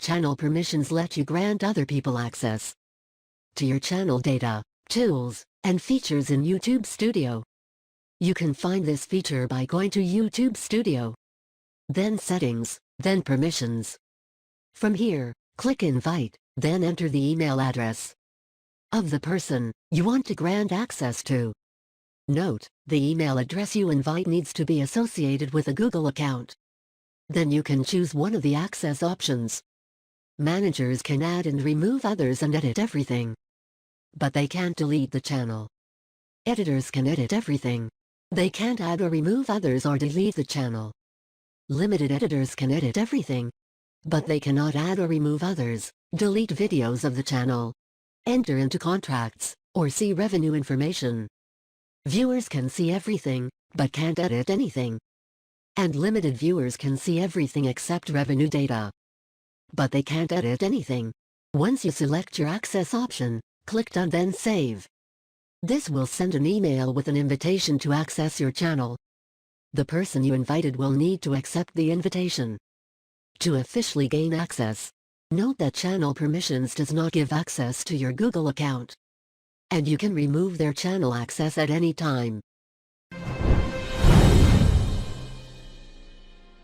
channel permissions let you grant other people access to your channel data, tools, and features in YouTube Studio. You can find this feature by going to YouTube Studio, then Settings, then Permissions. From here, click Invite, then enter the email address of the person you want to grant access to. Note, the email address you invite needs to be associated with a Google account. Then you can choose one of the access options. Managers can add and remove others and edit everything, but they can't delete the channel. Editors can edit everything. They can't add or remove others or delete the channel. Limited editors can edit everything, but they cannot add or remove others, delete videos of the channel, enter into contracts, or see revenue information. Viewers can see everything, but can't edit anything. And limited viewers can see everything except revenue data, but they can't edit anything. Once you select your access option, click Done then Save. This will send an email with an invitation to access your channel. The person you invited will need to accept the invitation to officially gain access. Note that channel permissions does not give access to your Google account, and you can remove their channel access at any time.